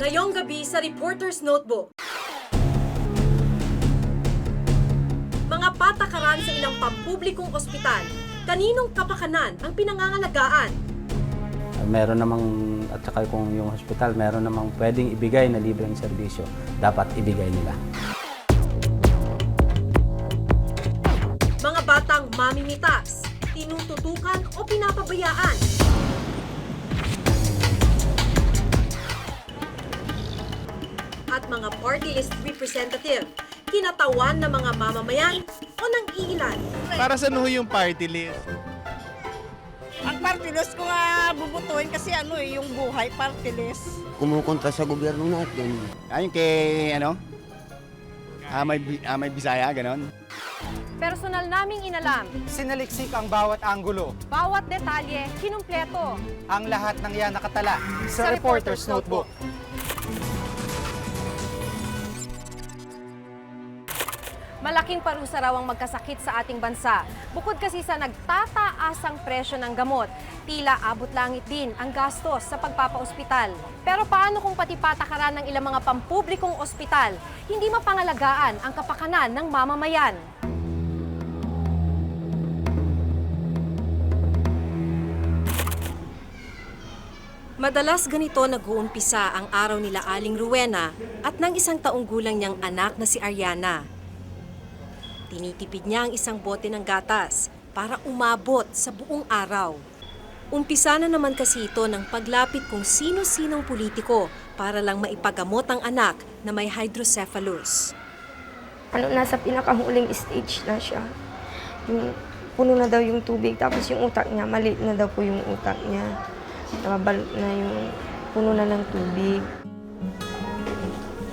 Ngayong gabi sa Reporter's Notebook. Mga patakaran sa ilang pampublikong ospital. Kaninong kapakanan ang pinangangalagaan? Meron namang, at saka kung yung hospital, meron namang pwedeng ibigay na libreng serbisyo, dapat ibigay nila. Mga batang mamimitas, tinututukan o pinapabayaan? At mga party list representative, kinatawan ng mga mamamayan o ng iilan? Para sa yung party list? Ang party list ko nga bubutuin kasi yung buhay party list. Kumukontra sa gobyerno natin. Ayun kay, may Bisaya, ganon. Personal naming inalam, Sinaliksik ang bawat anggulo. bawat detalye, kinumpleto. Ang lahat ng yan nakatala Sa Reporter's Notebook. Malaking parusa raw ang magkasakit sa ating bansa. Bukod kasi sa nagtataasang presyo ng gamot, tila abot langit din ang gastos sa pagpapaospital. Pero paano kung pati patakaran ng ilang mga pampublikong ospital, hindi mapangalagaan ang kapakanan ng mamamayan? Madalas ganito nag-uumpisa ang araw nila Aling Rowena at ng isang taong gulang niyang anak na si Ariana. Tinitipid niya ang isang bote ng gatas para umabot sa buong araw. Umpisa na naman kasi ito ng paglapit kung sino-sinong politiko para lang maipagamot ang anak na may hydrocephalus. Nasa pinakahuling stage na siya. Yung puno na daw yung tubig, tapos yung utak niya, maliit na daw po yung utak niya. Nababalot na yung puno na ng tubig.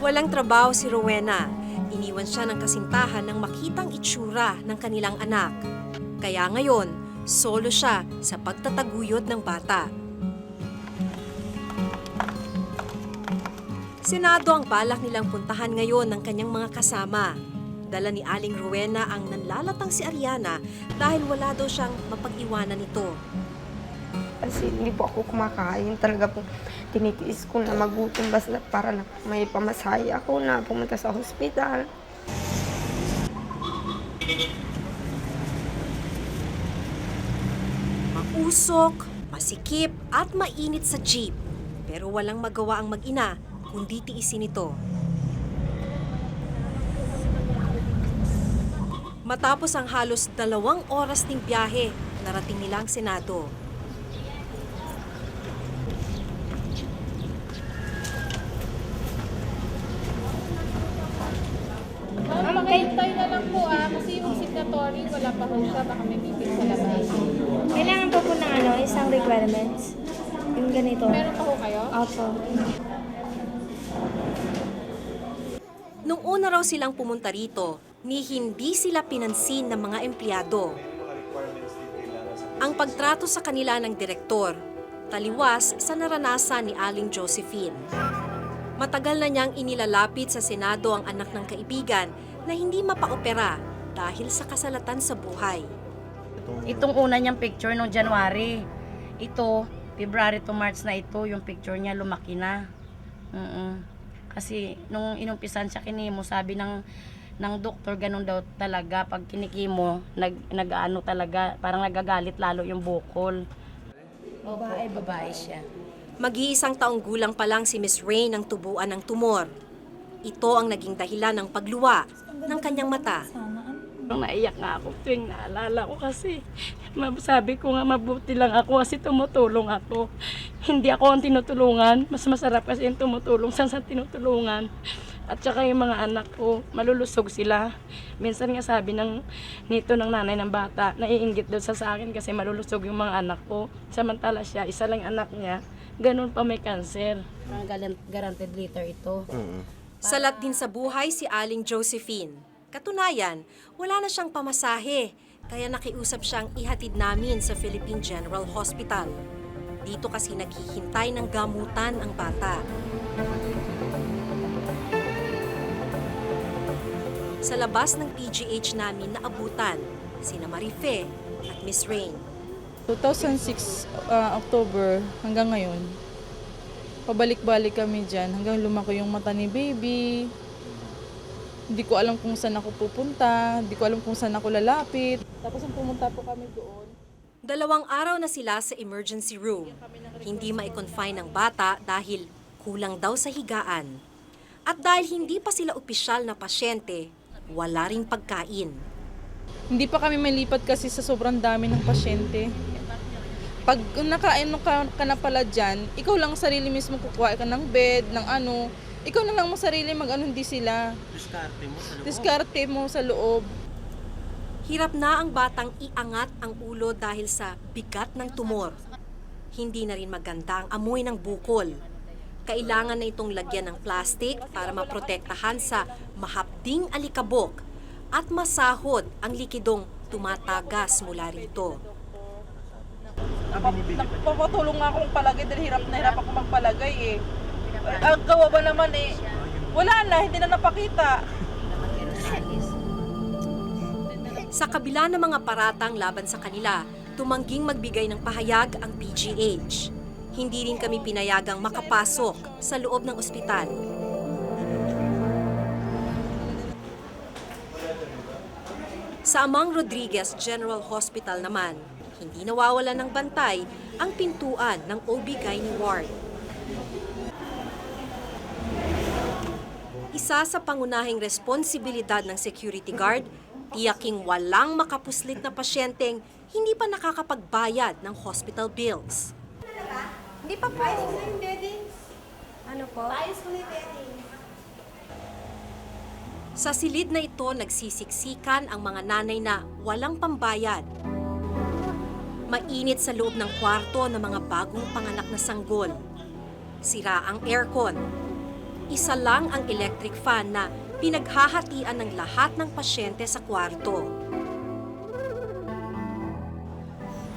Walang trabaho si Rowena. Iniwan siya ng kasintahan nang makitang itsura ng kanilang anak. Kaya ngayon, solo siya sa pagtataguyod ng bata. Senado ang balak nilang puntahan ngayon ng kanyang mga kasama. Dala ni Aling Rowena ang nanlalatang si Ariana dahil wala daw siyang mapag-iwanan nito. Kasi hindi po ako kumakain. Talaga po tinitiis ko na magutom basta para lang may pamasahe ako na pumunta sa hospital. Mausok, masikip at mainit sa jeep. Pero walang magawa ang mag-ina kundi tiisin ito. Matapos ang halos 2 oras ding biyahe, narating nila ang Senado. Makihintay na lang po kasi yung signatory, wala pa ho siya, baka may meeting sa labas. Kailangan po ng isang requirements. Yung ganito. Meron pa ho kayo? Opo. Nung una raw silang pumunta rito, ni hindi sila pinansin ng mga empleyado. Ang pagtrato sa kanila ng direktor, taliwas sa naranasan ni Aling Josephine. Matagal na niyang inilalapit sa Senado ang anak ng kaibigan na hindi mapaopera dahil sa kasalatan sa buhay. Itong una niyang picture noong January. Ito, February to March na ito, yung picture niya lumaki na. Kasi nung inumpisan siya kinimo, sabi ng doktor, ganun daw talaga. Pag kinikimo, nag-ano talaga, parang nagagalit lalo yung bukol. Babae siya. Mag-iisang taong gulang pa lang si Miss Rain ang tubuan ng tumor. Ito ang naging dahilan ng pagluwa ng kanyang mata. Naiyak nga ako tuwing naalala ko kasi sabi ko nga mabuti lang ako kasi tumutulong ako. Hindi ako ang tinutulungan. Mas masarap kasi yung tumutulong sa tinutulungan. At saka yung mga anak ko, malulusog sila. Minsan nga sabi nito ng nanay ng bata, naiinggit daw sa akin kasi malulusog yung mga anak ko. Samantala siya, isa lang anak niya, ganun pa may cancer. Guaranteed liter ito. Salat din sa buhay si Aling Josephine. Katunayan, wala na siyang pamasahe, kaya nakiusap siyang ihatid namin sa Philippine General Hospital. Dito kasi naghihintay ng gamutan ang bata. Sa labas ng PGH namin naabutan sina Marife at Miss Rain. 2006 October hanggang ngayon, pabalik-balik kami dyan hanggang lumaki yung mata ni baby. Hindi ko alam kung saan ako pupunta, hindi ko alam kung saan ako lalapit. Tapos nung pumunta po kami doon, 2 araw na sila sa emergency room. Hindi ma-confine ng bata dahil kulang daw sa higaan. At dahil hindi pa sila opisyal na pasyente, wala ring pagkain. hindi pa kami malipat kasi sa sobrang dami ng pasyente. Pag nakain ka na pala dyan, ikaw lang sarili mismo kukuha ka ng bed, ng ano. Ikaw na lang mo sarili mag-ano, hindi sila. Diskarte mo sa loob. Hirap na ang batang iangat ang ulo dahil sa bigat ng tumor. Hindi na rin maganda ang amoy ng bukol. Kailangan na itong lagyan ng plastic para maprotektahan sa mahapding alikabok at masahod ang likidong tumatagas mula rito. Nagpapatulong nga akong palagay dahil hirap na hirap ako magpalagay eh. Ang gawa ba naman eh, wala na, hindi na napakita. Sa kabila ng mga paratang laban sa kanila, tumangging magbigay ng pahayag ang PGH. Hindi rin kami pinayagang makapasok sa loob ng ospital. Sa Amang Rodriguez General Hospital naman, hindi nawawala ng bantay ang pintuan ng OB/GYN ward. Isa sa pangunahing responsibilidad ng security guard, tiyaking walang makapuslit na pasyenteng hindi pa nakakapagbayad ng hospital bills. Hindi pa po. Ano po? Sa silid na ito, nagsisiksikan ang mga nanay na walang pambayad. Mainit sa loob ng kwarto ng mga bagong panganak na sanggol. Sira ang aircon. Isa lang ang electric fan na pinaghahatian ng lahat ng pasyente sa kwarto.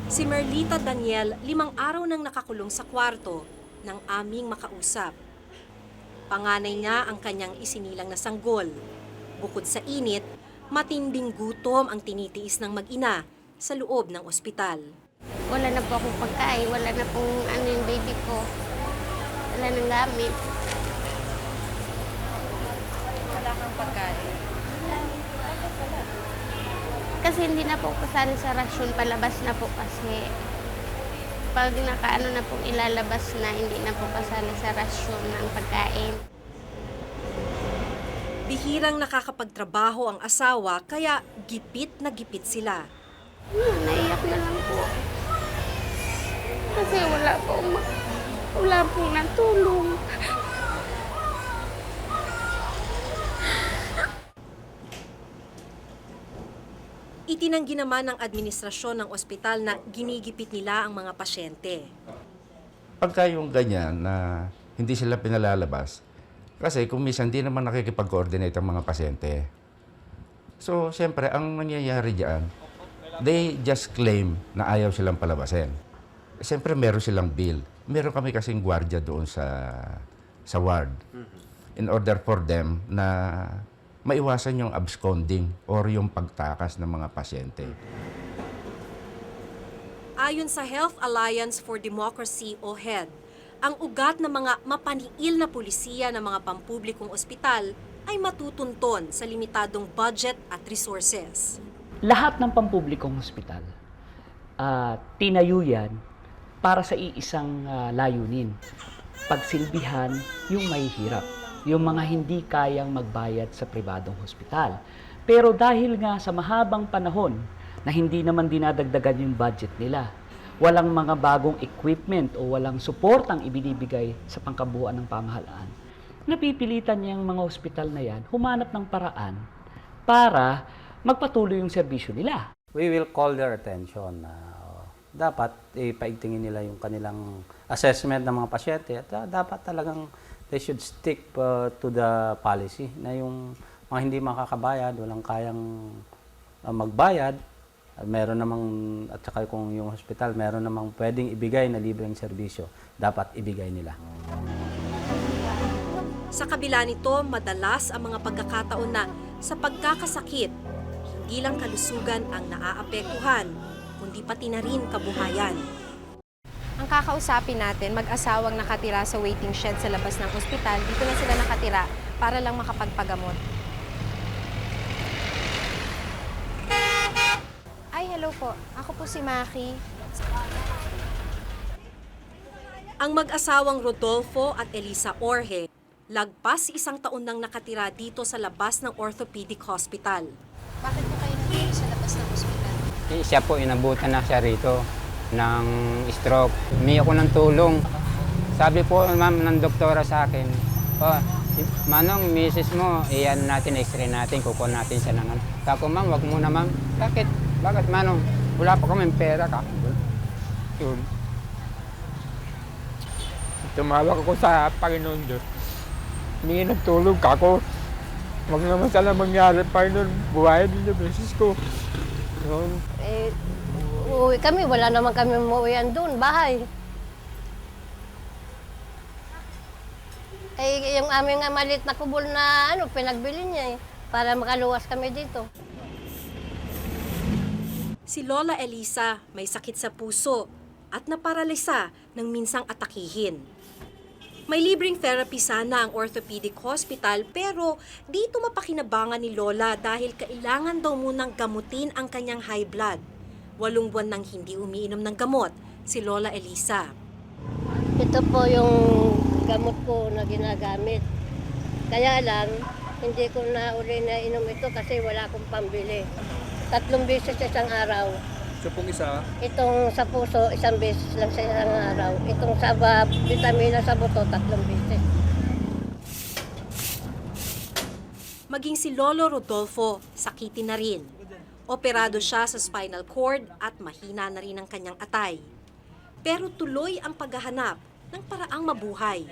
Si Merlita Daniel, 5 araw nang nakakulong sa kwarto ng aming makausap. Panganay niya ang kanyang isinilang na sanggol. Bukod sa init, matinding gutom ang tinitiis ng mag-ina sa loob ng ospital. Wala na po akong pagkain, wala na pong ano yung baby ko. Wala nang gamit. Wala kang pagkain. Kasi hindi na po kasali sa rasyon, palabas na po kasi. Pag nakaano na pong ilalabas na, hindi na po kasali sa rasyon ng pagkain. Bihirang nakakapagtrabaho ang asawa kaya gipit na gipit sila. Naiyak na lang po. Kasi wala pong natulong. Itinanggi naman ng administrasyon ng ospital na ginigipit nila ang mga pasyente. Pagka yung ganyan na hindi sila pinalalabas, kasi kung minsan hindi naman nakikipag-coordinate ang mga pasyente. So, siyempre, ang nangyayari diyan, they just claim na ayaw silang palabasin. Siyempre, meron silang bill. Meron kami kasing gwardiya doon sa ward. In order for them na maiwasan yung absconding or yung pagtakas ng mga pasyente. Ayon sa Health Alliance for Democracy o HED, ang ugat ng mga mapaniil na pulisiya ng mga pampublikong ospital ay matutunton sa limitadong budget at resources. Lahat ng pampublikong ospital, tinayo yan para sa iisang layunin. Pagsilbihan yung mahihirap, yung mga hindi kayang magbayad sa pribadong hospital. Pero dahil nga sa mahabang panahon na hindi naman dinadagdagan yung budget nila, walang mga bagong equipment o walang suportang ibinibigay sa pangkabuuan ng pamahalaan, napipilitan niyang mga ospital na yan humanap ng paraan para magpatuloy yung serbisyo nila. We will call their attention na dapat ipaigtingin nila yung kanilang assessment ng mga pasyente at dapat talagang they should stick to the policy na yung mga hindi makakabayad, walang kayang magbayad, meron namang, at saka kung yung hospital, meron namang pwedeng ibigay na libreng serbisyo, dapat ibigay nila. Sa kabila nito, madalas ang mga pagkakataon na sa pagkakasakit, hindi lang kalusugan ang naaapektuhan, kundi pati na rin kabuhayan. Ang kakausapin natin, mag-asawang nakatira sa waiting shed sa labas ng ospital, dito na sila nakatira para lang makapagpagamot. Ay, hello po. Ako po si Maki. Ang mag-asawang Rodolfo at Elisa Orhe, lagpas 1 taon nang nakatira dito sa labas ng orthopedic hospital. Bakit po kayo nandito sa labas ng ospital? Siya po, inabutan na siya rito ng stroke. Humingi ako ng tulong. Sabi po, ma'am, ng doktora sa akin, Manong, misis mo, iyan natin, x-ray natin, kukuha natin siya ng ano. Kako, ma'am, wag muna, ma'am. Bakit? Bakit, Manong? Wala pa kaming pera ka. Yun. Tumawag ako sa Panginoon Diyos. Humingi ng tulong kako. Wag naman sana mangyari, Panginoon. Buhayin din yung misis ko. Yun. Uuwi kami, wala naman kami umuwian doon, bahay. Yung aming maliit na kubol na pinagbili niya para makaluwas kami dito. Si Lola Elisa may sakit sa puso at naparalisa ng minsang atakihin. May libreng therapy sana ang orthopedic hospital pero dito mapakinabangan ni Lola dahil kailangan daw munang gamutin ang kanyang high blood. 8 buwan nang hindi umiinom ng gamot si Lola Elisa. Ito po yung gamot ko na ginagamit. Kaya lang, hindi ko na uli na inom ito kasi wala akong pambili. 3 beses sa isang araw. So pong isa? Itong sa puso, 1 beses lang sa isang araw. Itong sa vitamina sa buto, 3 beses. Maging si Lolo Rodolfo, sakitin na rin. Operado siya sa spinal cord at mahina na rin ang kanyang atay. Pero tuloy ang paghahanap ng paraang mabuhay.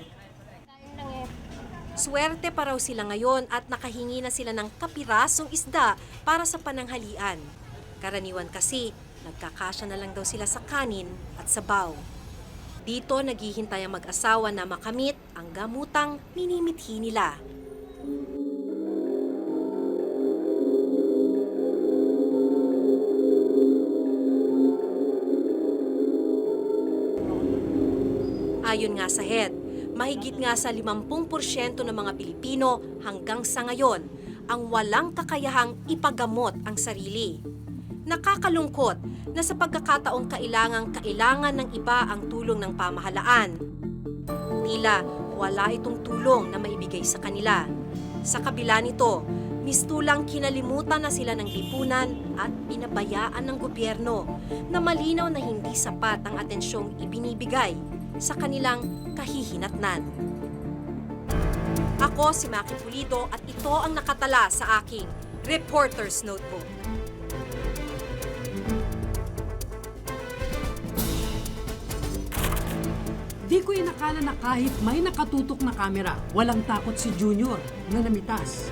Swerte pa raw sila ngayon at nakahingi na sila ng kapirasong isda para sa pananghalian. Karaniwan kasi, nagkakasya na lang daw sila sa kanin at sabaw. Dito naghihintay ang mag-asawa na makamit ang gamutang minimithi nila. Ayon nga sa HED, mahigit nga sa 50% ng mga Pilipino hanggang sa ngayon ang walang kakayahang ipagamot ang sarili. Nakakalungkot na sa pagkakataong kailangan ng iba ang tulong ng pamahalaan. Tila wala itong tulong na maibigay sa kanila. Sa kabila nito, mistulang kinalimutan na sila ng lipunan at pinabayaan ng gobyerno na malinaw na hindi sapat ang atensyong ibinibigay sa kanilang kahihinatnan. Ako si Maki Pulido at ito ang nakatala sa aking Reporter's Notebook. Di ko inakala na kahit may nakatutok na kamera, walang takot si Junior na namitas.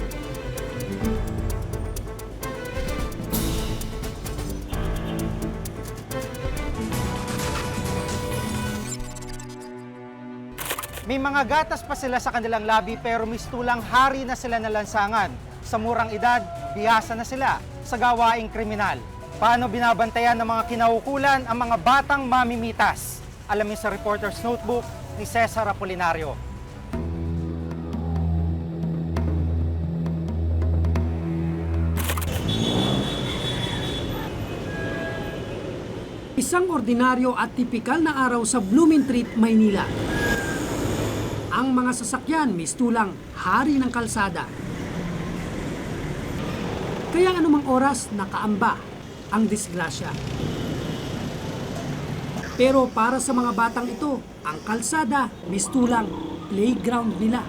May mga gatas pa sila sa kanilang labi pero mistulang hari na sila na lansangan. Sa murang edad, bihasa na sila sa gawaing kriminal. Paano binabantayan ng mga kinaukulan ang mga batang mamimitas? Alamin sa Reporter's Notebook ni Cesar Apolinario. Isang ordinaryo at tipikal na araw sa Blooming Treat, Maynila. Ang mga sasakyan mistulang hari ng kalsada. Kaya anumang oras nakaamba ang disgrasya. Pero para sa mga batang ito, ang kalsada mistulang playground nila.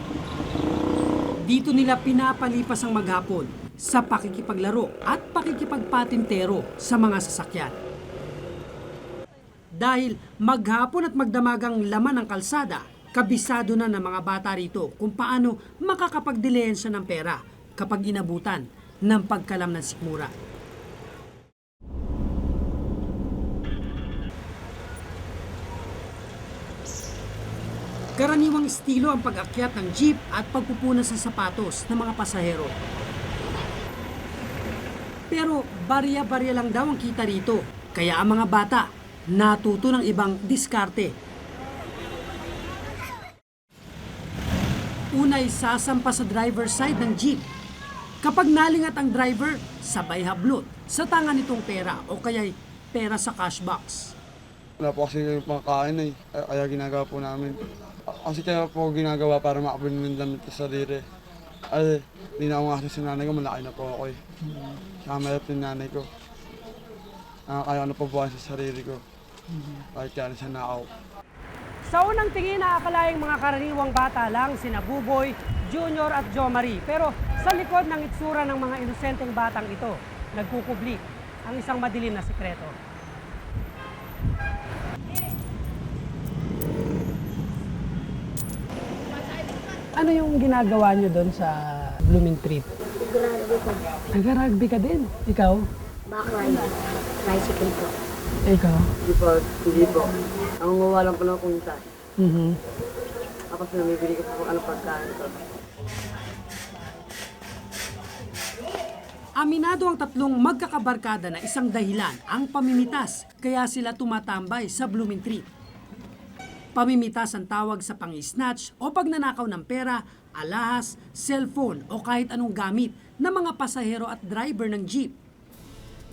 Dito nila pinapalipas ang maghapon sa pakikipaglaro at pakikipagpatintero sa mga sasakyan. Dahil maghapon at magdamagang laman ng kalsada, kabisado na ng mga bata rito kung paano makakapagdilensya ng pera kapag inabutan ng pagkalam ng sikmura. Karaniwang estilo ang pag-akyat ng jeep at pagpupunas sa sapatos ng mga pasahero. Pero barya-barya lang daw ang kita rito, kaya ang mga bata natuto ng ibang diskarte. Unay sasampa sa driver's side ng jeep. Kapag nalingat ang driver, sabay hablot sa tanga nitong pera o kaya'y pera sa cash box. Wala po kasi pangkain eh, kaya ginagawa po namin. Kasi kaya po ginagawa para makabili ng damit sa sarili. Ay, hindi na ako nga sa nanay ko, malaki na po ako eh. Saka mayroon yung nanay ko. Kaya ano po buwan sa sarili ko. Kahit kaya siya na ako. Sa unang tingin, naakalaing mga karaniwang bata lang sina Buboy, Junior at Jo Marie. Pero sa likod ng itsura ng mga inosenteng batang ito, nagkukubli ang isang madilim na sikreto. Ano yung ginagawa nyo doon sa Blooming Treat? Nag-rugby ko. Nag-rugby ka din? Ikaw? Backride. Tricycle po. Ikaw? Hindi po. Nangunguha lang po ng kunta. Mhm. Tapos namibili ko po ano pagkain ko. Aminado ang tatlong magkakabarkada na isang dahilan ang pamimitas, kaya sila tumatambay sa Blooming Treat. Pamimitas ang tawag sa pang-snatch o pagnanakaw ng pera, alahas, cellphone o kahit anong gamit ng mga pasahero at driver ng jeep.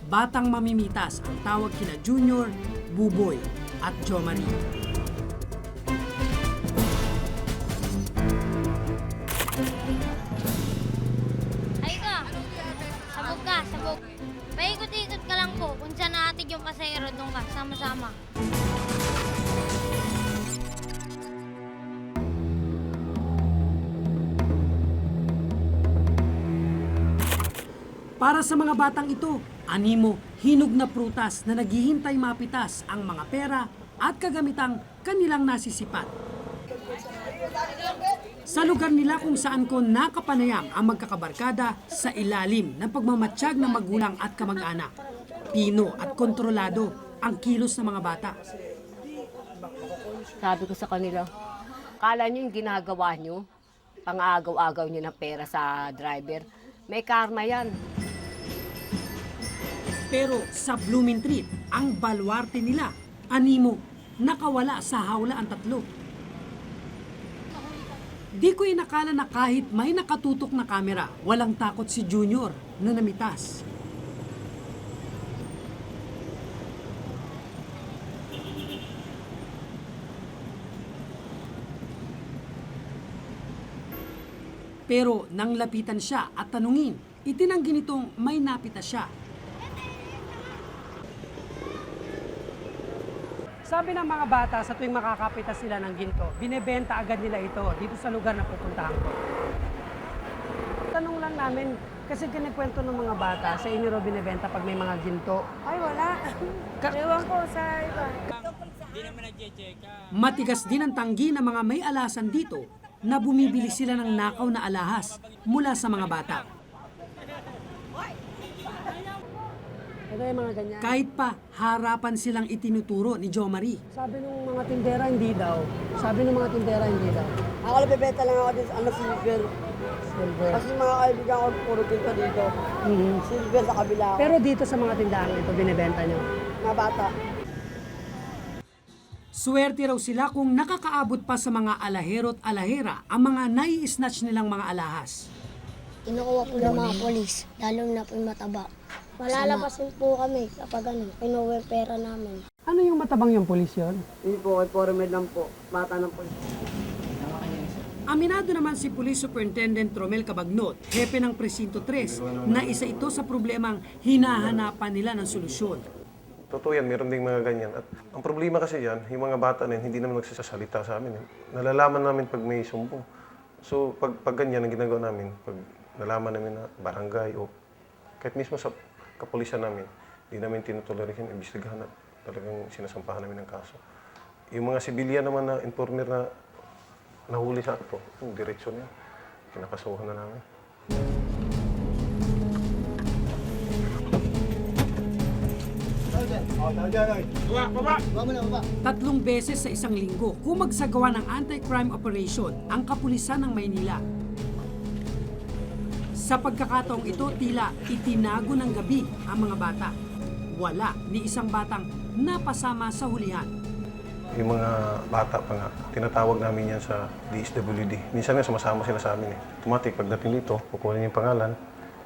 Batang mamimitas ang tawag kina Junior, Buboy at Jo Marie. Ay ka, sabog ka, sabog. Paikot-ikot ka lang po kung saan natin yung pasahero doon ka, sama-sama. Para sa mga batang ito, animo, hinog na prutas na naghihintay mapitas ang mga pera at kagamitang kanilang nasisipat. Sa lugar nila kung saan ko nakapanayam ang magkakabarkada sa ilalim ng pagmamatsyag ng magulang at kamag-anak. Pino at kontrolado ang kilos ng mga bata. Sabi ko sa kanila, kala nyo yung ginagawa nyo, pang-agaw-agaw nyo ng pera sa driver, may karma yan. Pero sa Blooming Treat, ang baluarte nila, animo, nakawala sa hawla ang tatlo. Di ko inakala na kahit may nakatutok na kamera, walang takot si Junior na namitas. Pero nang lapitan siya at tanungin, itinanggi nitong may napita siya. Sabi ng mga bata, sa tuwing makakapitas sila ng ginto, binebenta agad nila ito dito sa lugar na pupuntahan ko. Tanong lang namin, kasi kinikwento ng mga bata, sa inyo raw binebenta pag may mga ginto. Ay, wala. Ewan ko sa iba. Matigas din ang tanggi ng mga may alasan dito na bumibili sila ng nakaw na alahas mula sa mga bata. Kahit pa harapan silang itinuturo ni Jo Marie. Sabi ng mga tindera hindi daw. Ako bebenta lang ako din sa silver. Kasi mga kaibigan ko puro ginto dito. Silver sa kabila ako. Pero dito sa mga tindahan ito, binibenta nyo? Mga bata. Swerte raw sila kung nakakaabot pa sa mga alahero at alahera ang mga nai-snatch nilang mga alahas. Kinukuha po ng mga polis, lalo na po yung mataba. Malalapasin po kami kapag kinuha yung pera namin. Ano yung matabang yung polis yun? Hindi po, kay Foreman lang po. Bata ng polis. Aminado naman si Police Superintendent Romel Cabagnot, hepe ng Presinto 3, na isa ito sa problemang hinahanapan nila ng solusyon. Totoo yan, meron ding mga ganyan. At ang problema kasi yan, yung mga bata na hindi naman nagsasalita sa amin. Nalalaman namin pag may sumbong. So pag ganyan ang ginagawa namin, pag nalaman namin na barangay o kahit mismo sa kapulisan namin, hindi namin tinutolerate yan, imbestigahan na talagang sinasampahan namin ng kaso. Yung mga sibilyan naman na informer na nahuli sa ato, yung direksyon niya, kinakasuhan na namin. Tatlong beses sa isang linggo, kumagsagawa ng anti-crime operation ang kapulisan ng Maynila. Sa pagkakataong ito, tila itinago ng gabi ang mga bata. Wala ni isang batang napasama sa hulihan. Yung mga bata pa nga, tinatawag namin yan sa DSWD. Minsan nga sumasama sila sa amin. Automatic, pagdating dito, kukunin yung pangalan,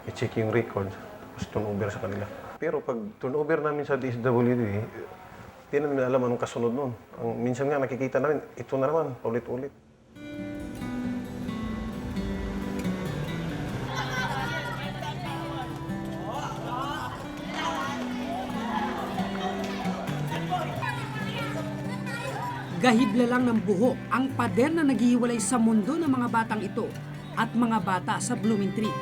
i-check yung record, tapos turnover sa kanila. Pero pag turnover namin sa DSWD, di na namin alam anong kasunod nun. Minsan nga nakikita namin, ito na naman, ulit-ulit. Gahibla lang ng buhok ang pader na naghihiwalay sa mundo ng mga batang ito at mga bata sa Blooming Tree.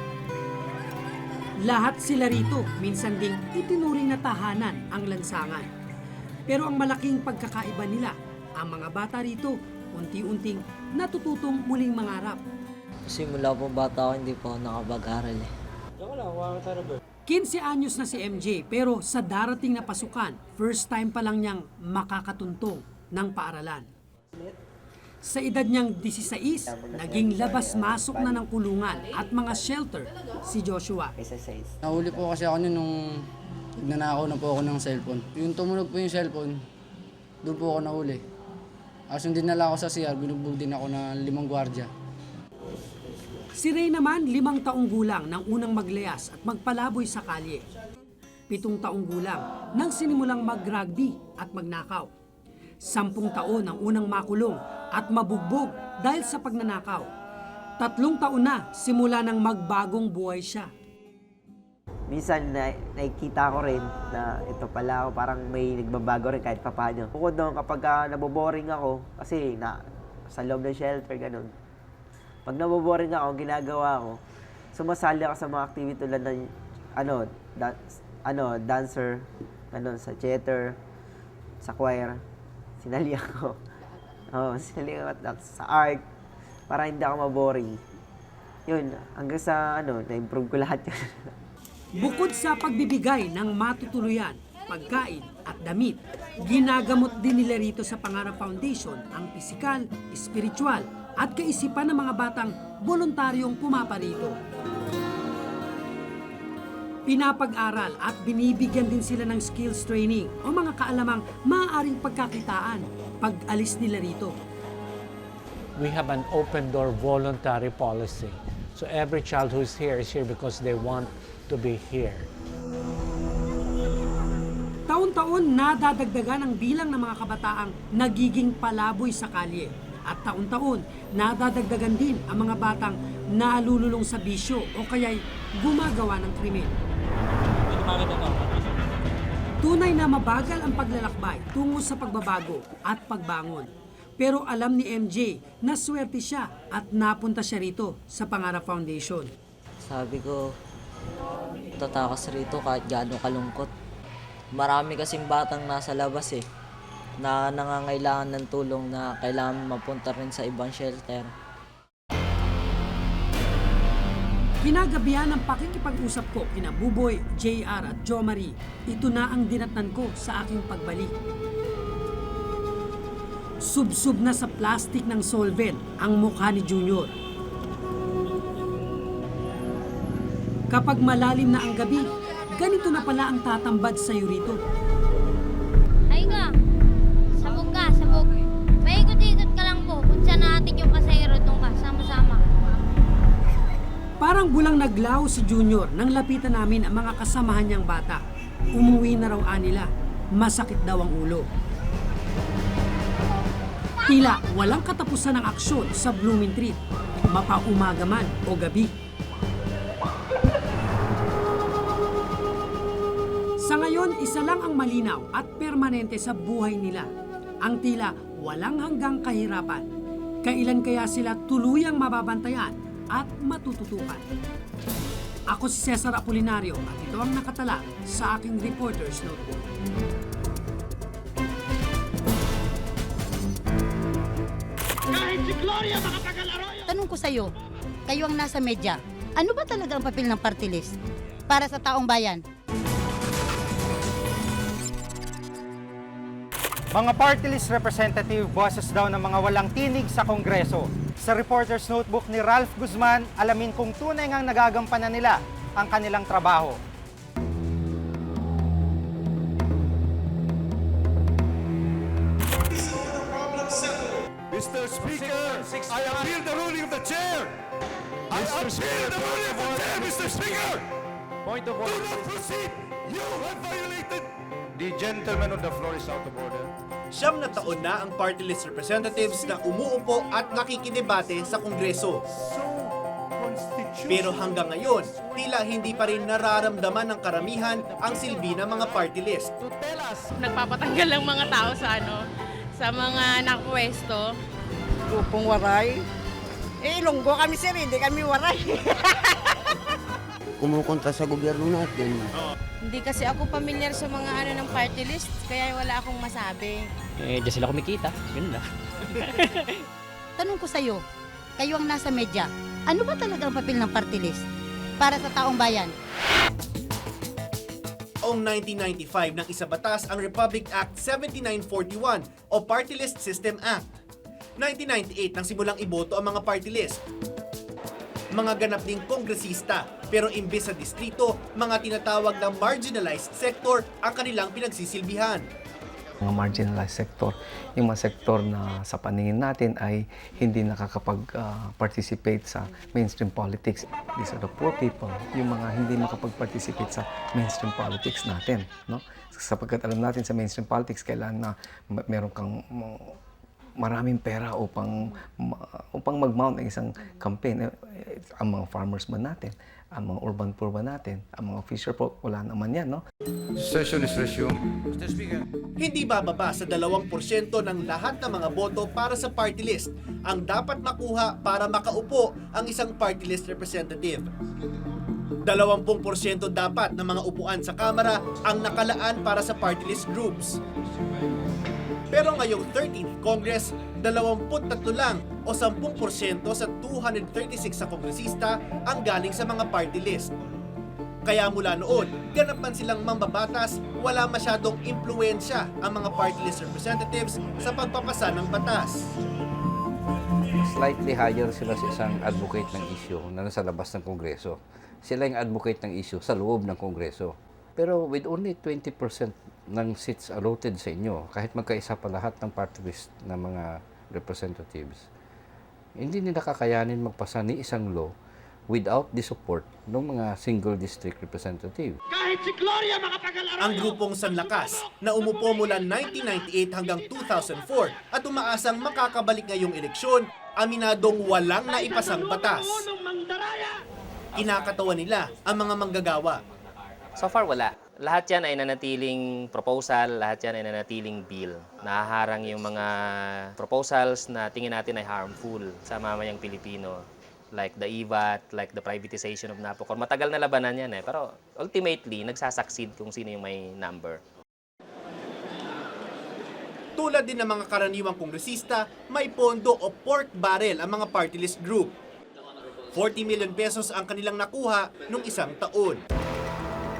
Lahat sila rito, minsan ding itinuring na tahanan ang lansangan. Pero ang malaking pagkakaiba nila, ang mga bata rito, unti-unting natututong muling mangarap. Simula po bata ako, hindi po ako nakapag-aral 15 anyos na si MJ pero sa darating na pasukan, first time pa lang niyang makakatuntong ng paaralan. Sa edad niyang 16, naging labas-masok na ng kulungan at mga shelter si Joshua. Nahuli po kasi ako nung nagnanakaw na po ako ng cellphone. Yung tumunog po yung cellphone, doon po ako nahuli. As yung dinala ako sa CR, binugbog din ako ng 5 gwardiya. Si Ray naman, 5 taong gulang nang unang maglayas at magpalaboy sa kalye. 7 taong gulang nang sinimulang mag-rugby at magnakaw. 10 taon ang unang makulong at mabugbog dahil sa pagnanakaw. 3 taon na simula nang magbagong buhay siya. Minsan nakikita ko rin na ito pala ako, parang may nagbabago rin kahit papaano. Bukod doon kapag naboboring ako, kasi sa loob ng shelter, ganun. Pag naboboring ako, ginagawa ko, sumasali ako sa mga activity tulad ng dancer, sa theater, sa choir. Sinali ako. Sinali ako sa art para hindi ako maboring. Yun, hanggang sa na-improve ko lahat yun. Bukod sa pagbibigay ng matutuluyan, pagkain at damit, ginagamot din nila rito sa Pangarap Foundation ang pisikal, espiritual at kaisipan ng mga batang voluntaryong pumaparito. Pinapag-aral at binibigyan din sila ng skills training o mga kaalamang maaaring pagkakitaan pag alis nila rito. We have an open door voluntary policy. So every child who is here because they want to be here. Taon-taon nadadagdagan ang bilang ng mga kabataang nagiging palaboy sa kalye. At taon-taon nadadagdagan din ang mga batang nalululong sa bisyo o kaya'y gumagawa ng krimen. Tunay na mabagal ang paglalakbay tungo sa pagbabago at pagbangon. Pero alam ni MJ na swerte siya at napunta siya rito sa Pangarap Foundation. Sabi ko, tatakas rito kahit gaano kalungkot. Marami kasing batang nasa labas na nangangailangan ng tulong na kailangan mapunta rin sa ibang shelter. Kinagabihan ng pakikipag-usap ko kina Buboy, JR at Jo Marie, ito na ang dinatnan ko sa aking pagbalik. Sub-sub na sa plastic ng solvent ang mukha ni Junior. Kapag malalim na ang gabi, ganito na pala ang tatambad sa rito. Ay ka, sabog ka, sabog. Paikot-ikot ka lang po kung saan natin yung pasahero doon ka, sama-sama. Parang bulang naglaho si Junior nang lapitan namin ang mga kasamahan niyang bata. Umuwi na raw anila, masakit daw ang ulo. Tila walang katapusan ng aksyon sa Blooming Tree, mapaumaga man o gabi. Sa ngayon, isa lang ang malinaw at permanente sa buhay nila. Ang tila walang hanggang kahirapan. Kailan kaya sila tuluyang mababantayan at matututukan? Ako si Cesar Apolinario at ito ang nakatala sa aking Reporter's Notebook. Tanong ko sa'yo, kayo ang nasa media, ano ba talaga ang papel ng party list para sa taong bayan? Mga party list representative, boses daw ng mga walang tinig sa Kongreso. Sa Reporter's Notebook ni Ralph Guzman, alamin kung tunay ngang nagagampanan nila ang kanilang trabaho. Mr. Speaker, I appeal the ruling of the chair. I appeal the ruling of the chair, Mr. Speaker. Point of Do not proceed. You have violated. The gentleman on the floor is out of order. 9 na taon na ang party list representatives na umuupo at nakikidebate sa Kongreso. Pero hanggang ngayon, tila hindi pa rin nararamdaman ng karamihan ang silbi ng mga party list. Nagpapatanggal ng mga tao sa mga nakapwesto. Grupong waray. Ilonggo kami sir, hindi kami waray. Kumukontra sa gobyerno natin. Hindi kasi ako pamilyar sa mga ng party list, kaya wala akong masabi. Diyan sila kumikita. Yun lang. Tanong ko sa'yo, kayo ang nasa media, ano ba talaga ang papel ng party list para sa taong bayan? Noong 1995 nang isabatas ang Republic Act 7941 o Party List System Act. 1998 nang simulang iboto ang mga party list. Mga ganap ding kongresista, pero imbes sa distrito, mga tinatawag na marginalized sector ang kanilang pinagsisilbihan. Mga marginalized sector, yung mga sektor na sa paningin natin ay hindi nakakapag-participate sa mainstream politics. These are the poor people, yung mga hindi makapag-participate sa mainstream politics natin. No? Sapagkat alam natin sa mainstream politics, kailangan na meron kang maraming pera upang mag-mount ng isang campaign. Ang mga farmers ba natin, ang mga urban poor ba natin, ang mga fisher folk, wala naman yan, no? Session is resumed. Mr. Speaker. Hindi bababa sa 2% ng lahat ng mga boto para sa party list ang dapat makuha para makaupo ang isang party list representative. 20% dapat ng mga upuan sa Kamara ang nakalaan para sa party list groups. Pero ngayong 13th Congress, 23 lang o 10% sa 236 sa kongresista ang galing sa mga party list. Kaya mula noon, ganapan silang mambabatas, wala masyadong impluensya ang mga party list representatives sa pagpapasa ng batas. Slightly higher sila sa isang advocate ng issue na nasa labas ng Kongreso. Sila yung advocate ng issue sa loob ng Kongreso. Pero with only 20% ng seats allotted sa inyo, kahit magkaisa pa lahat ng party list ng mga representatives, hindi nila kakayanin magpasa ni isang law without the support ng mga single district representative. Kahit si Gloria makapag-alaro! Ang grupong Sanlakas na umupo mula 1998 hanggang 2004 at umaasang makakabalik ngayong eleksyon, aminadong walang naipasang batas. Kinakatawan nila ang mga manggagawa. So far, wala. Lahat yan ay nanatiling proposal, lahat yan ay nanatiling bill. Nahaharang yung mga proposals na tingin natin ay harmful sa mamayang Pilipino. Like the EVAT, like the privatization of Napocor. Matagal na labanan yan pero ultimately, nagsasucceed kung sino yung may number. Tulad din ng mga karaniwang kongresista, may pondo o pork barrel ang mga party list group. 40 million pesos ang kanilang nakuha nung isang taon.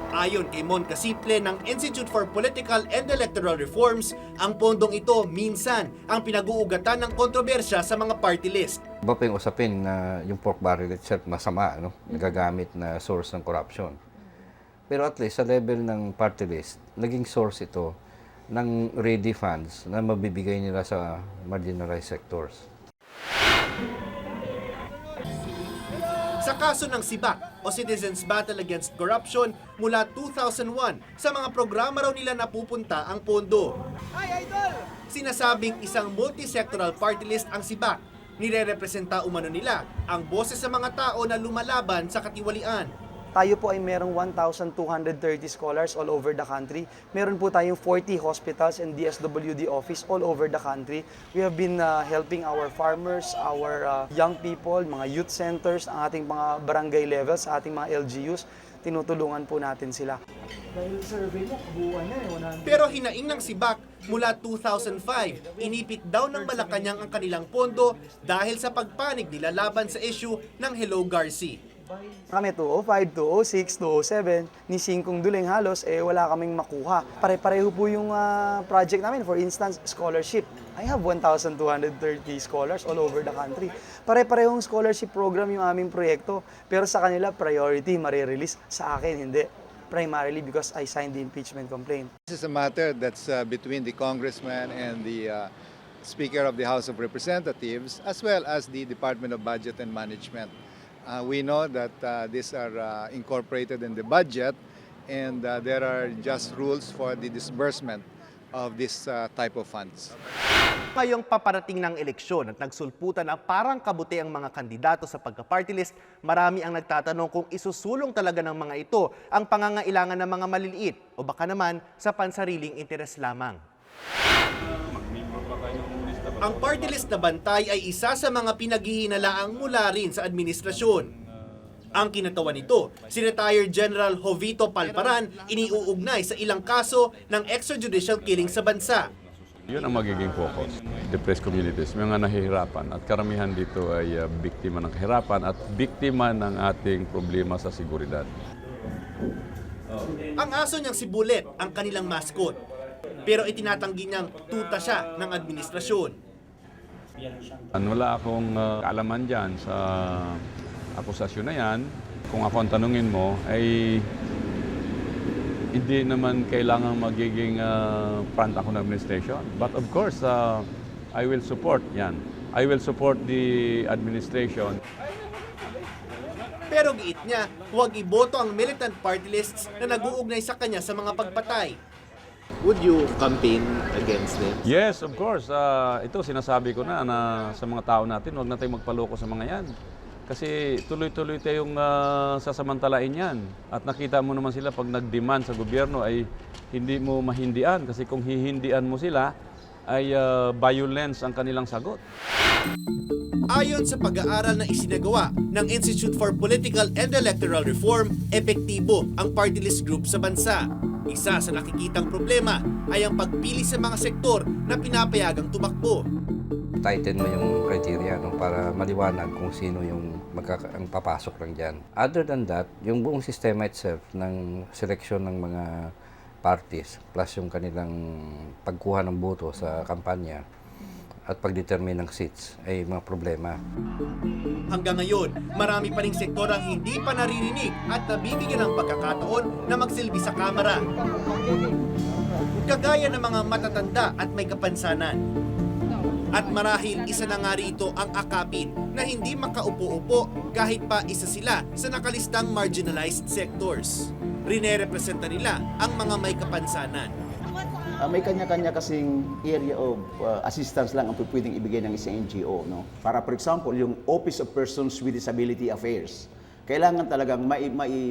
Ayon kay Mon Casiple ng Institute for Political and Electoral Reforms, ang pondong ito minsan ang pinag-uugatan ng kontrobersya sa mga party list. Iba pa yung usapin na yung pork barrel itself masama, no? Nagagamit na source ng corruption. Pero at least sa level ng party list, naging source ito ng ready funds na mabibigay nila sa marginalized sectors. Sa kaso ng SIBAC o Citizens Battle Against Corruption, mula 2001, sa mga programa raw nila napupunta ang pondo. Sinasabing isang multi-sectoral party list ang SIBAC. Nire-representa umano nila ang boses sa mga tao na lumalaban sa katiwalian. Tayo po ay merong 1,230 scholars all over the country. Meron po tayong 40 hospitals and DSWD office all over the country. We have been helping our farmers, our young people, mga youth centers, ang ating mga barangay levels, sa ating mga LGUs. Tinutulungan po natin sila. Dahil survey mo, kabuuan na Pero hinaing ng SIBAC mula 2005, inipit daw ng Malacanang ang kanilang pondo dahil sa pagpanig nila laban sa issue ng Hello Garci. Kami 205, 206, 207, ni Singkong Duling halos wala kaming makuha. Pare-pareho po yung project namin. For instance, scholarship. I have 1,230 scholars all over the country. Pare-parehong scholarship program yung aming proyekto. Pero sa kanila, priority, marirelease. Sa akin, hindi. Primarily because I signed the impeachment complaint. This is a matter that's between the congressman and the Speaker of the House of Representatives, as well as the Department of Budget and Management. We know that these are incorporated in the budget, and there are just rules for the disbursement of this type of funds. Ngayong paparating ng eleksyon at nagsulputan na parang kabuti ang mga kandidato sa pagka-party list, marami ang nagtatanong kung isusulong talaga ng mga ito ang pangangailangan ng mga maliliit o baka naman sa pansariling interes lamang. Ang party list na bantay ay isa sa mga pinaghihinalaang mula rin sa administrasyon. Ang kinatawan nito, si Retired General Jovito Palparan, iniuugnay sa ilang kaso ng extrajudicial killing sa bansa. Yun ang magiging focus. Depressed communities, mga nahihirapan at karamihan dito ay biktima ng kahirapan at biktima ng ating problema sa seguridad. Ang aso niyang si Bullet ang kanilang mascot, pero itinatanggi niyang tuta siya ng administrasyon. Wala akong kaalaman dyan sa akusasyon na yan. Kung ako ang tanungin mo, ay hindi naman kailangan magiging front ako ng administration. But of course, I will support yan. I will support the administration. Pero giit niya, huwag iboto ang militant party lists na nag-uugnay sa kanya sa mga pagpatay. Would you campaign against them? Yes, of course. Ito sinasabi ko na sa mga tao natin, huwag na tayong magpaloko sa mga yan. Kasi tuloy-tuloy tayong sasamantalain yan. At nakita mo naman sila pag nag-demand sa gobyerno ay hindi mo mahindian. Kasi kung hihindian mo sila, ay violence ang kanilang sagot. Ayon sa pag-aaral na isinagawa ng Institute for Political and Electoral Reform, epektibo ang party list group sa bansa. Isa sa nakikitang problema ay ang pagpili sa mga sektor na pinapayagang tumakbo. Tighten mo yung criteria para maliwanag kung sino yung ang papasok lang dyan. Other than that, yung buong sistema itself ng seleksyon ng mga parties plus yung kanilang pagkuha ng boto sa kampanya at pagdetermine ng seats ay mga problema. Hanggang ngayon, marami pa ring sektor ang hindi pa naririnig at nabibigyan ng pagkakataon na magsilbi sa kamera. Kagaya ng mga matatanda at may kapansanan. At marahil isa na nga rito ang akapin na hindi makaupo-upo kahit pa isa sila sa nakalistang marginalized sectors. Rinerepresenta nila ang mga may kapansanan. May kanya-kanya kasing area of assistance lang ang pwedeng ibigay ng isang NGO. No? Para for example, yung Office of Persons with Disability Affairs. Kailangan talagang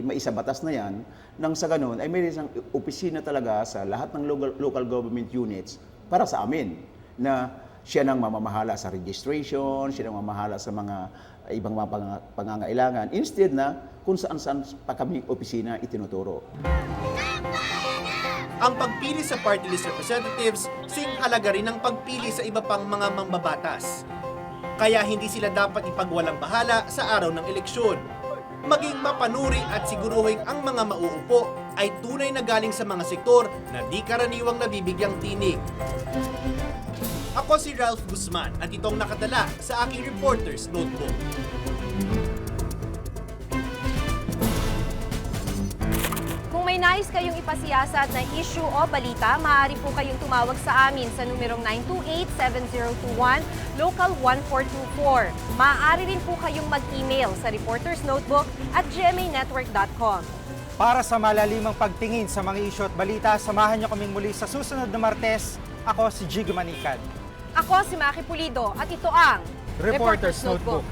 maisabatas na yan nang sa ganun ay may isang opisina talaga sa lahat ng local government units para sa amin na siya nang mamamahala sa registration, siya nang mamamahala sa mga ibang mga pangangailangan. Instead na kung saan-saan pa kami opisina itinuturo. Ang pagpili sa party list representatives, singhalaga rin ang pagpili sa iba pang mga mambabatas. Kaya hindi sila dapat ipagwalang bahala sa araw ng eleksyon. Maging mapanuri at siguruhin ang mga mauupo ay tunay na galing sa mga sektor na di karaniwang nabibigyang tinig. Ako si Ralph Guzman at itong nakadala sa aking Reporter's Notebook. Kung may nais kayong ipasiyasat na issue o balita, maaari po kayong tumawag sa amin sa numerong 928-7021, Local 1424. Maaari rin po kayong mag-email sa reportersnotebook@gmanetwork.com. Para sa malalimang pagtingin sa mga issue at balita, samahan niyo kaming muli sa susunod na Martes. Ako si Jig Manicad. Ako si Maki Pulido at ito ang Reporter's Notebook.